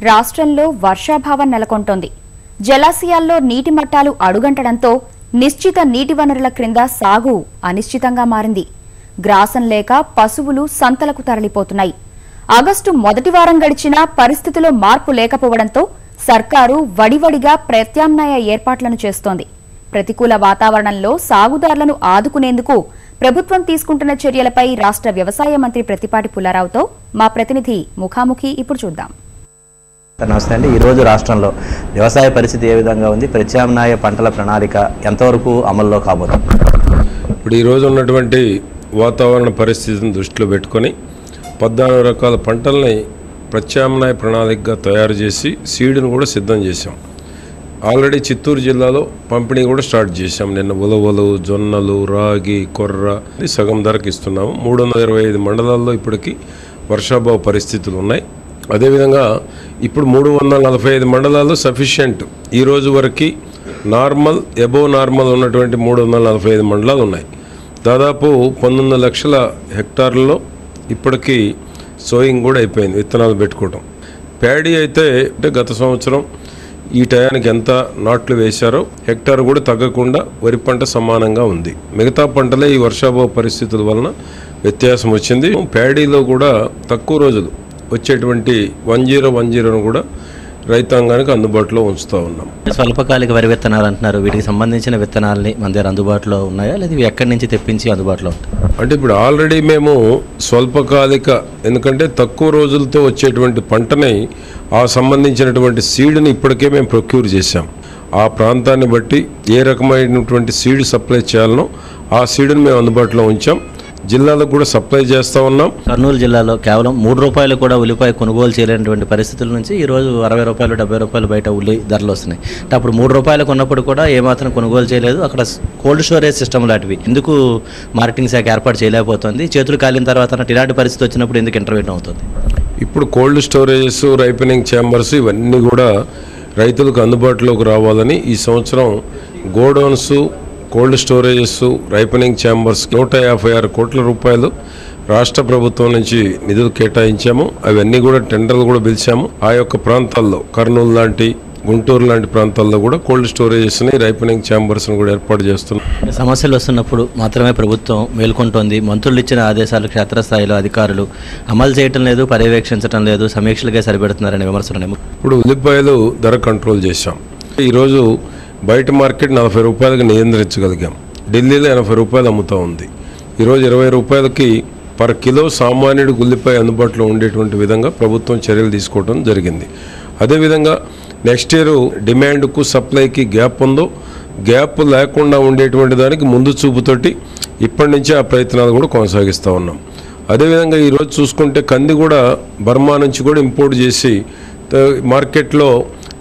రాష్ట్రంలో వర్షాభావం నెలకొంటోంది. జలాశయాల్లో నీటి మట్టాలు అడుగంటడంతో నిశ్చిత నీటి వనరుల క్రింద సాగు అనిశ్చితంగా మారింది. గ్రాసం లేక పశువులు సంతలకు తరలిపోతున్నాయి. ఆగస్టు మొదటి వారం గడిచినా పరిస్థితిలో మార్పు లేకపోవడంతో సర్కారు వడివడిగా ప్రత్యామ్నాయ ఏర్పాట్లను చేస్తోంది. ప్రతికూల వాతావరణంలో సాగుదారులను ఆదుకునేందుకు ప్రభుత్వం తీసుకుంటున్న చర్యలపై రాష్ట్ర వ్యవసాయ మంత్రి ప్రతిపాటి పుల్లారావుతో మా ప్రతినిధి ముఖాముఖి ఇప్పుడు చూద్దాం. నమస్తే అండి. ఈరోజు రాష్ట్రంలో వ్యవసాయ పరిస్థితి ఏ విధంగా ఉంది, ప్రత్యామ్నాయ పంటల ప్రణాళిక ఎంతవరకు అమల్లో కాబోతుంది? ఇప్పుడు ఈరోజు ఉన్నటువంటి వాతావరణ పరిస్థితిని దృష్టిలో పెట్టుకొని 14 రకాల పంటల్ని ప్రత్యామ్నాయ ప్రణాళికగా తయారు చేసి సీడ్ను కూడా సిద్ధం చేశాం. ఆల్రెడీ చిత్తూరు జిల్లాలో పంపిణీ కూడా స్టార్ట్ చేశాం. నిన్న ఉలవలు, జొన్నలు, రాగి, కొర్ర సగం ధరకు ఇస్తున్నాము. 325 మండలాల్లో ఇప్పటికీ వర్షాభావ పరిస్థితులు ఉన్నాయి. అదేవిధంగా ఇప్పుడు 345 మండలాల్లో సఫిషియంట్ ఈ రోజు వరకు నార్మల్, ఎబోవ్ నార్మల్ ఉన్నటువంటి 345 మండలాలు ఉన్నాయి. దాదాపు 19 లక్షల హెక్టార్లలో ఇప్పటికీ సోయింగ్ కూడా అయిపోయింది, విత్తనాలు పెట్టుకోవడం. ప్యాడీ అయితే గత సంవత్సరం ఈ టయానికి ఎంత నాట్లు వేశారో హెక్టార్ కూడా తగ్గకుండా వరి పంట సమానంగా ఉంది. మిగతా పంటలే ఈ వర్షాభావ పరిస్థితుల వలన వ్యత్యాసం వచ్చింది. ప్యాడీలో కూడా తక్కువ రోజులు వచ్చేటువంటి 1010ను కూడా రైతాంగానికి అందుబాటులో ఉంచుతూ ఉన్నాం. స్వల్పకాలిక వరి విత్తనాలు అంటున్నారు. వీటికి సంబంధించిన విత్తనాలని మన దగ్గర అందుబాటులో ఉన్నాయా, లేదా ఇవి ఎక్కడి నుంచి తెప్పించి అందుబాటులో ఉంటాయి? అంటే ఇప్పుడు ఆల్రెడీ మేము స్వల్పకాలిక, ఎందుకంటే తక్కువ రోజులతో వచ్చేటువంటి పంటని ఆ సంబంధించినటువంటి సీడ్ని ఇప్పటికే మేము ప్రొక్యూర్ చేశాం. ఆ ప్రాంతాన్ని బట్టి ఏ రకమైనటువంటి సీడ్ సప్లై చేయాలనో ఆ సీడ్ని మేము అందుబాటులో ఉంచాం. జిల్లాలకు కూడా సప్లై చేస్తూ ఉన్నాం. కర్నూలు జిల్లాలో కేవలం 3 రూపాయలు కూడా ఉల్లిపాయ కొనుగోలు చేయలేనటువంటి పరిస్థితుల నుంచి ఈరోజు 60 రూపాయలు 70 రూపాయలు బయట ఉల్లి ధరలు వస్తున్నాయి. అప్పుడు 3 రూపాయలకు ఉన్నప్పుడు కూడా ఏమాత్రం కొనుగోలు చేయలేదు. అక్కడ కోల్డ్ స్టోరేజ్ సిస్టమ్ లాంటివి ఎందుకు మార్కెటింగ్ శాఖ ఏర్పాటు చేయలేకపోతుంది? చేతులు కాలిన తర్వాత ఇలాంటి పరిస్థితి వచ్చినప్పుడు ఎందుకు ఇంటర్వ్యూట్ అవుతుంది? ఇప్పుడు కోల్డ్ స్టోరేజెస్, రైపనింగ్ ఛాంబర్స్ ఇవన్నీ కూడా రైతులకు అందుబాటులోకి రావాలని ఈ సంవత్సరం godowns, cold storages, ripening chambers 156 కోట్ల రూపాయలు రాష్ట్ర ప్రభుత్వం నుంచి నిధులు కేటాయించాము. అవన్నీ కూడా టెండర్లు కూడా పిలిచాము. ఆ యొక్క ప్రాంతాల్లో కర్నూలు లాంటి, గుంటూరు లాంటి ప్రాంతాల్లో కూడా కోల్డ్ స్టోరేజెస్ని, రైపనింగ్ ఛాంబర్స్ని కూడా ఏర్పాటు చేస్తున్నాం. సమస్యలు వస్తున్నప్పుడు మాత్రమే ప్రభుత్వం మేల్కొంటోంది. మంత్రులు ఇచ్చిన ఆదేశాలు క్షేత్రస్థాయిలో అధికారులు అమలు చేయటం లేదు, పర్యవేక్షించడం లేదు, సమీక్షలుగా సరిపెడుతున్నారనే విమర్శలు. ఇప్పుడు ఉల్లిపాయలు ధర కంట్రోల్ చేశాం. ఈరోజు బయట మార్కెట్ 40 రూపాయలకి నియంత్రించగలిగాం. ఢిల్లీలో 80 రూపాయలు అమ్ముతూ ఉంది. ఈరోజు 20 రూపాయలకి పర్ కిలో సామాన్యుడికి ఉల్లిపాయ అందుబాటులో ఉండేటువంటి విధంగా ప్రభుత్వం చర్యలు తీసుకోవడం జరిగింది. అదేవిధంగా నెక్స్ట్ ఇయర్ డిమాండ్కు సప్లైకి గ్యాప్ ఉందో, గ్యాప్ లేకుండా ఉండేటువంటి దానికి ముందు చూపుతోటి ఇప్పటి నుంచే ఆ ప్రయత్నాలు కూడా కొనసాగిస్తూ ఉన్నాం. అదేవిధంగా ఈరోజు చూసుకుంటే కంది కూడా బర్మా నుంచి కూడా ఇంపోర్ట్ చేసి మార్కెట్లో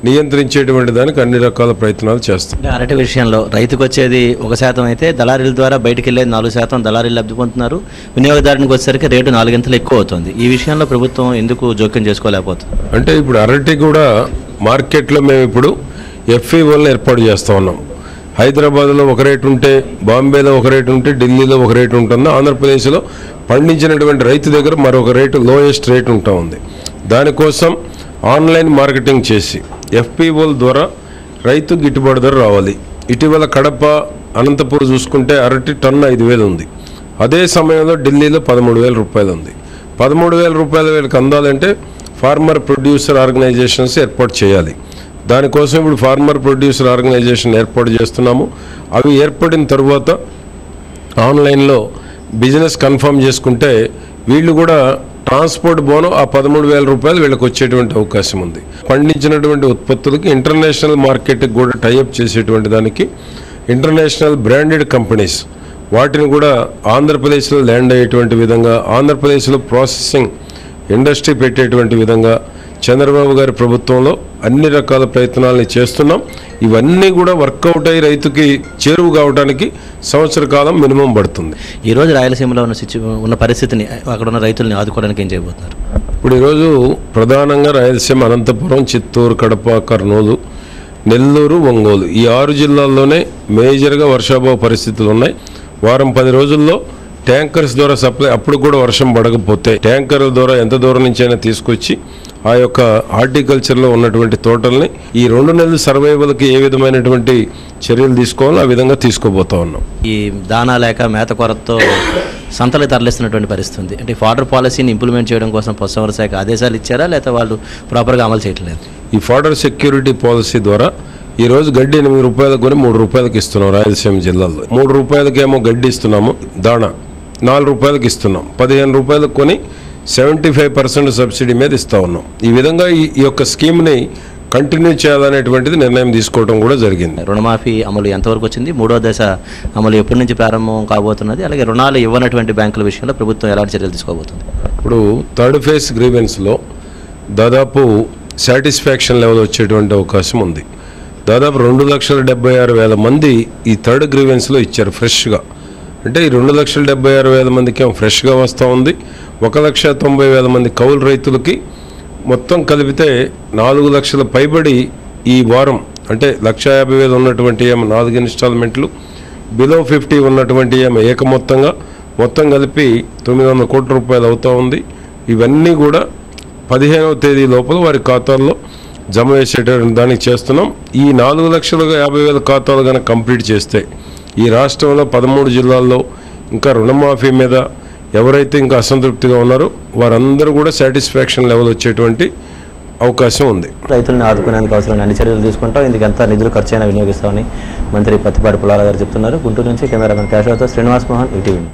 నియంత్రించేటువంటి దానికి అన్ని రకాల ప్రయత్నాలు చేస్తాం. అరటి విషయంలో రైతుకు వచ్చేది 1% అయితే దళారీల ద్వారా బయటకు వెళ్ళేది 4% దళారీలు లబ్ధి పొందుతున్నారు. వినియోగదారునికి వచ్చేసరికి రేటు 4 గంటలు ఎక్కువ అవుతుంది. ఈ విషయంలో ప్రభుత్వం ఎందుకు జోక్యం చేసుకోలేకపోతుంది? అంటే ఇప్పుడు అరటి కూడా మార్కెట్లో మేము ఇప్పుడు FEOలను ఏర్పాటు చేస్తూ ఉన్నాం. హైదరాబాద్లో ఒక రేటు ఉంటే, బాంబేలో ఒక రేటు ఉంటే, ఢిల్లీలో ఒక రేటు ఉంటుంది. ఆంధ్రప్రదేశ్లో పండించినటువంటి రైతు దగ్గర మరొక రేటు, లోయెస్ట్ రేటు ఉంటా ఉంది. దానికోసం ఆన్లైన్ మార్కెటింగ్ చేసి FPOల ద్వారా రైతు గిట్టుబాటు ధర రావాలి. ఇటీవల కడప, అనంతపూర్ చూసుకుంటే అరటి టన్ను 5,000 ఉంది. అదే సమయంలో ఢిల్లీలో 13,000 రూపాయలు ఉంది. 13,000 రూపాయల వీళ్ళకి అందాలంటే ఫార్మర్ ప్రొడ్యూసర్ ఆర్గనైజేషన్స్ ఏర్పాటు చేయాలి. దానికోసం ఇప్పుడు ఫార్మర్ ప్రొడ్యూసర్ ఆర్గనైజేషన్ ఏర్పాటు చేస్తున్నాము. అవి ఏర్పడిన తర్వాత ఆన్లైన్లో బిజినెస్ కన్ఫర్మ్ చేసుకుంటే వీళ్ళు కూడా ట్రాన్స్పోర్ట్ బోను ఆ 13,000 రూపాయలు వీళ్ళకి వచ్చేటువంటి అవకాశం ఉంది. పండించినటువంటి ఉత్పత్తులకి ఇంటర్నేషనల్ మార్కెట్కి కూడా టైఅప్ చేసేటువంటి దానికి ఇంటర్నేషనల్ బ్రాండెడ్ కంపెనీస్ వాటిని కూడా ఆంధ్రప్రదేశ్లో ల్యాండ్ అయ్యేటువంటి విధంగా, ఆంధ్రప్రదేశ్లో ప్రాసెసింగ్ ఇండస్ట్రీ పెట్టేటువంటి విధంగా చంద్రబాబు గారి ప్రభుత్వంలో అన్ని రకాల ప్రయత్నాలని చేస్తున్నాం. ఇవన్నీ కూడా వర్కౌట్ అయ్యి రైతుకి చేరువు కావడానికి సంవత్సర కాలం మినిమం పడుతుంది. ఈరోజు రాయలసీమలో ఉన్న పరిస్థితిని, అక్కడ ఉన్న రైతుల్ని ఆదుకోవడానికి ఏం చేయబోతున్నారు? ఇప్పుడు ఈరోజు ప్రధానంగా రాయలసీమ అనంతపురం, చిత్తూరు, కడప, కర్నూలు, నెల్లూరు, ఒంగోలు ఈ 6 జిల్లాల్లోనే మేజర్గా వర్షాభావ పరిస్థితులు ఉన్నాయి. వారం 10 రోజుల్లో ట్యాంకర్స్ ద్వారా సప్లై, అప్పుడు కూడా వర్షం పడకపోతే ట్యాంకర్ల ద్వారా ఎంత దూరం నుంచి అయినా తీసుకొచ్చి ఆ యొక్క హార్టికల్చర్లో ఉన్నటువంటి తోటల్ని ఈ 2 నెలల సర్వైవల్కి ఏ విధమైనటువంటి చర్యలు తీసుకోవాలో ఆ విధంగా తీసుకోబోతా ఉన్నాం. ఈ దానా లేక మేత కొరతతో సంతలు తరలిస్తున్నటువంటి పరిస్థితి ఉంది. అంటే ఫాడర్ పాలసీని ఇంప్లిమెంట్ చేయడం కోసం పశుసంవర్ధక శాఖ ఆదేశాలు ఇచ్చారా, లేకపోతే వాళ్ళు ప్రాపర్గా అమలు చేయట్లేదు? ఈ ఫాడర్ సెక్యూరిటీ పాలసీ ద్వారా ఈరోజు గడ్డి 8 రూపాయలకు కొని 3 రూపాయలకి ఇస్తున్నాం. రాయలసీమ జిల్లాలో 3 రూపాయలకేమో గడ్డి ఇస్తున్నాము, దాణా 4 రూపాయలకి ఇస్తున్నాం. 15 రూపాయలకు కొని 75% సబ్సిడీ మీద ఇస్తా ఉన్నాం. ఈ విధంగా ఈ యొక్క స్కీమ్ని కంటిన్యూ చేయాలనేటువంటిది నిర్ణయం తీసుకోవడం కూడా జరిగింది. రుణమాఫీ అమలు ఎంతవరకు వచ్చింది? 3వ దశ అమలు ఎప్పటి నుంచి ప్రారంభం కాబోతున్నది? అలాగే రుణాలు ఇవ్వనటువంటి బ్యాంకుల విషయంలో ప్రభుత్వం ఎలాంటి చర్యలు తీసుకోబోతుంది? ఇప్పుడు థర్డ్ ఫేజ్ గ్రీవెన్స్లో దాదాపు సాటిస్ఫాక్షన్ లెవెల్ వచ్చేటువంటి అవకాశం ఉంది. దాదాపు 2,76,000 మంది ఈ థర్డ్ గ్రీవెన్స్లో ఇచ్చారు ఫ్రెష్గా. అంటే ఈ 2,76,000 మందికి ఏమో ఫ్రెష్గా వస్తూ ఉంది. 1,90,000 మంది కౌలు రైతులకి మొత్తం కలిపితే 4 లక్షల పైబడి ఈ వారం, అంటే 1,50,000 ఉన్నటువంటి ఏమో 4 ఇన్స్టాల్మెంట్లు, బిలో 50 ఉన్నటువంటి ఏమో ఏకమొత్తంగా మొత్తం కలిపి 900 కోట్ల రూపాయలు అవుతూ ఉంది. ఇవన్నీ కూడా 15వ తేదీ లోపల వారి ఖాతాల్లో జమ వేసేటువంటి దానికి చేస్తున్నాం. ఈ 4,50,000 ఖాతాలు కనుక కంప్లీట్ చేస్తే ఈ రాష్ట్రంలో 13 జిల్లాల్లో ఇంకా రుణమాఫీ మీద ఎవరైతే ఇంకా అసంతృప్తిగా ఉన్నారో వారందరూ కూడా సాటిస్ఫాక్షన్ లెవెల్ వచ్చేటువంటి అవకాశం ఉంది. రైతులను ఆదుకునేందుకు అవసరమైన అన్ని చర్యలు తీసుకుంటాం. ఇందుకు ఎంత నిధులు ఖర్చైనా వినియోగిస్తామని మంత్రి పత్తిపాటి పుల్లారావు గారు చెప్తున్నారు. గుంటూరు నుంచి కెమెరామెన్ కేశవతో శ్రీనివాస్ మోహన్, ఈటీవీ.